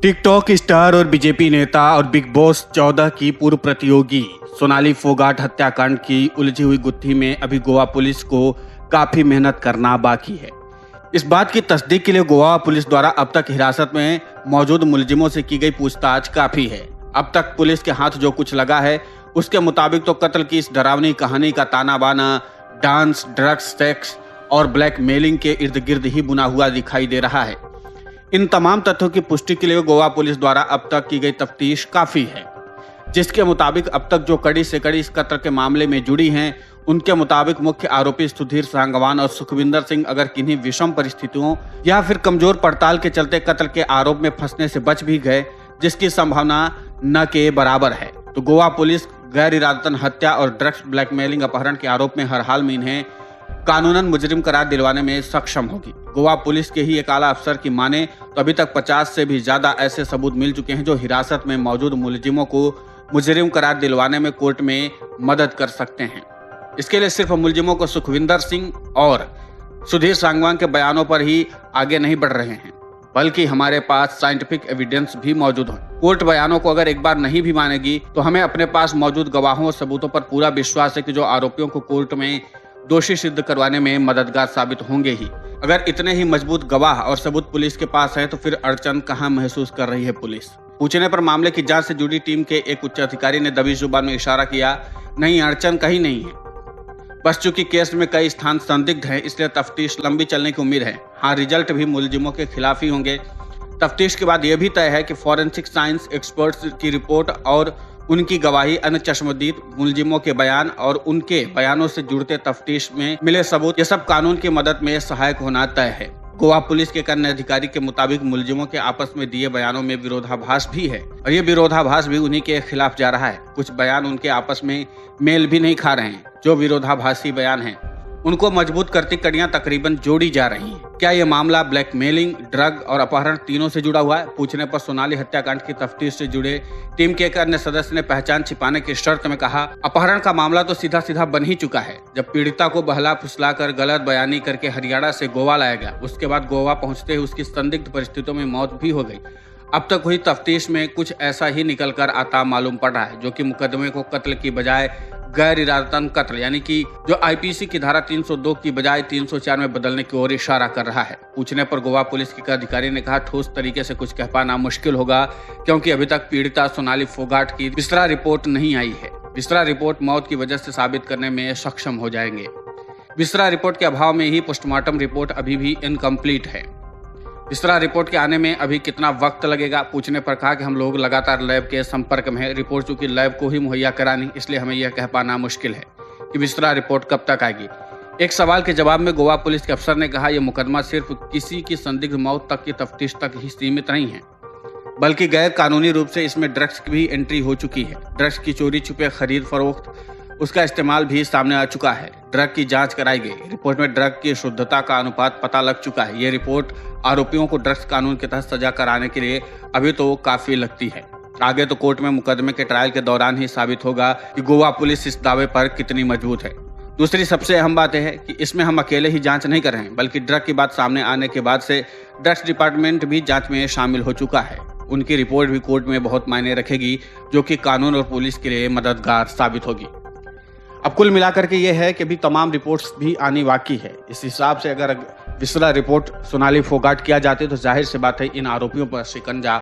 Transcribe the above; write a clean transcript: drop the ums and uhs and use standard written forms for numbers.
TikTok star और BJP नेता और बिग बॉस 14 की पूर्व प्रतियोगी सोनाली फोगाट हत्याकांड की उलझी हुई गुत्थी में अभी गोवा पुलिस को काफी मेहनत करना बाकी है। इस बात की तस्दीक के लिए गोवा पुलिस द्वारा अब तक हिरासत में मौजूद मुलजिमों से की गई पूछताछ काफी है। अब तक पुलिस के हाथ जो कुछ लगा है उसके मुताबिक तो कत्ल की इस डरावनी कहानी का ताना बाना डांस, ड्रग्स, सेक्स और ब्लैकमेलिंग के इर्द गिर्द ही बुना हुआ दिखाई दे रहा है। इन तमाम तथ्यों की पुष्टि के लिए गोवा पुलिस द्वारा अब तक की गई तफ्तीश काफी है, जिसके मुताबिक अब तक जो कड़ी से कड़ी इस कत्ल के मामले में जुड़ी हैं, उनके मुताबिक मुख्य आरोपी सुधीर सांगवान और सुखविंदर सिंह अगर किन्हीं विषम परिस्थितियों या फिर कमजोर पड़ताल के चलते कत्ल के आरोप में फंसने से बच भी गए, जिसकी संभावना न के बराबर है, तो गोवा पुलिस गैर इरादतन हत्या और ड्रग्स, ब्लैकमेलिंग, अपहरण के आरोप में हर हाल में इन्हें कानूनन मुजरिम करार दिलवाने में सक्षम होगी। गोवा पुलिस के ही एक आला अफसर की माने तो अभी तक 50 से भी ज्यादा ऐसे सबूत मिल चुके हैं जो हिरासत में मौजूद मुलजिमों को मुजरिम करार दिलवाने में कोर्ट में मदद कर सकते हैं। इसके लिए सिर्फ मुलजिमों को सुखविंदर सिंह और सुधीर सांगवान के बयानों पर ही आगे नहीं बढ़ रहे हैं, बल्कि हमारे पास साइंटिफिक एविडेंस भी मौजूद है। कोर्ट बयानों को अगर एक बार नहीं भी मानेगी तो हमें अपने पास मौजूद गवाहों और सबूतों पर पूरा विश्वास है कि जो आरोपियों को कोर्ट में दोषी सिद्ध करवाने में मददगार साबित होंगे ही। अगर इतने ही मजबूत गवाह और सबूत पुलिस के पास है तो फिर अड़चन कहां महसूस कर रही है पुलिस। पूछने पर मामले की जांच से जुड़ी टीम के एक उच्च अधिकारी ने दबी जुबान में इशारा किया, नहीं, अड़चन कहीं नहीं है, बस चूंकि केस में कई स्थान संदिग्ध हैं, इसलिए तफ्तीश लंबी चलने की उम्मीद है। हाँ, रिजल्ट भी मुलजिमों के खिलाफ ही होंगे। तफ्तीश के बाद यह भी तय है कि फॉरेंसिक साइंस एक्सपर्ट्स की रिपोर्ट और उनकी गवाही, अन्य चश्मदीद मुलजिमों के बयान और उनके बयानों से जुड़ते तफ्तीश में मिले सबूत, ये सब कानून की मदद में सहायक होना तय है। गोवा पुलिस के अन्य अधिकारी के मुताबिक मुलजिमों के आपस में दिए बयानों में विरोधाभास भी है और ये विरोधाभास भी उन्हीं के खिलाफ जा रहा है। कुछ बयान उनके आपस में मेल भी नहीं खा रहे हैं। जो विरोधाभासी बयान हैं उनको मजबूत करती कड़ियां तकरीबन जोड़ी जा रही हैं। क्या ये मामला ब्लैकमेलिंग, ड्रग और अपहरण तीनों से जुड़ा हुआ है? पूछने पर सोनाली हत्याकांड की तफ्तीश से जुड़े टीम के एक अन्य सदस्य ने पहचान छिपाने की शर्त में कहा, अपहरण का मामला तो सीधा सीधा बन ही चुका है। जब पीड़िता को बहला फुसला कर गलत बयानी करके हरियाणा से गोवा लाया गया, उसके बाद गोवा पहुंचते ही उसकी संदिग्ध परिस्थितियों में मौत भी हो गई। अब तक हुई तफ्तीश में कुछ ऐसा ही निकल कर आता मालूम पड़ रहा है, जो कि मुकदमे को कत्ल की बजाय गैर इरादतन कत्ल यानी कि जो आईपीसी की धारा 302 की बजाय 304 में बदलने की ओर इशारा कर रहा है। पूछने पर गोवा पुलिस के अधिकारी ने कहा, ठोस तरीके से कुछ कह पाना मुश्किल होगा क्योंकि अभी तक पीड़िता सोनाली फोगाट की बिस्तरा रिपोर्ट नहीं आई है। बिस्तरा रिपोर्ट मौत की वजह से साबित करने में सक्षम हो जाएंगे। बिस्तरा रिपोर्ट के अभाव में ही पोस्टमार्टम रिपोर्ट अभी भी इनकम्प्लीट है। बिस्तरा रिपोर्ट के आने में अभी कितना वक्त लगेगा? पूछने पर कहा कि हम लोग लगातार लैब के संपर्क में हैं। रिपोर्ट चूंकि लैब को ही मुहैया करानी, इसलिए हमें यह कह पाना मुश्किल है कि बिस्तरा रिपोर्ट कब तक आएगी। एक सवाल के जवाब में गोवा पुलिस के अफसर ने कहा, यह मुकदमा सिर्फ किसी की संदिग्ध मौत तक की तफ्तीश तक ही सीमित नहीं है, बल्कि गैर कानूनी रूप से इसमें ड्रग्स की भी एंट्री हो चुकी है। ड्रग्स की चोरी छुपे खरीद फरोख्त, उसका इस्तेमाल भी सामने आ चुका है। ड्रग की जांच कराई गई। रिपोर्ट में ड्रग की शुद्धता का अनुपात पता लग चुका है। ये रिपोर्ट आरोपियों को ड्रग्स कानून के तहत सजा कराने के लिए अभी तो काफी लगती है। आगे तो कोर्ट में मुकदमे के ट्रायल के दौरान ही साबित होगा कि गोवा पुलिस इस दावे पर कितनी मजबूत है। दूसरी सबसे अहम बात है कि इसमें हम अकेले ही जांच नहीं कर रहे हैं, बल्कि ड्रग की बात सामने आने के बाद से ड्रग्स डिपार्टमेंट भी जांच में शामिल हो चुका है। उनकी रिपोर्ट भी कोर्ट में बहुत मायने रखेगी, जो कि कानून और पुलिस के लिए मददगार साबित होगी। अब कुल मिलाकर के ये है कि अभी तमाम रिपोर्ट्स भी आनी बाकी है। इस हिसाब से अगर बिस्तरा रिपोर्ट सोनाली फोगाट किया जाती तो जाहिर सी बात है इन आरोपियों पर शिकंजा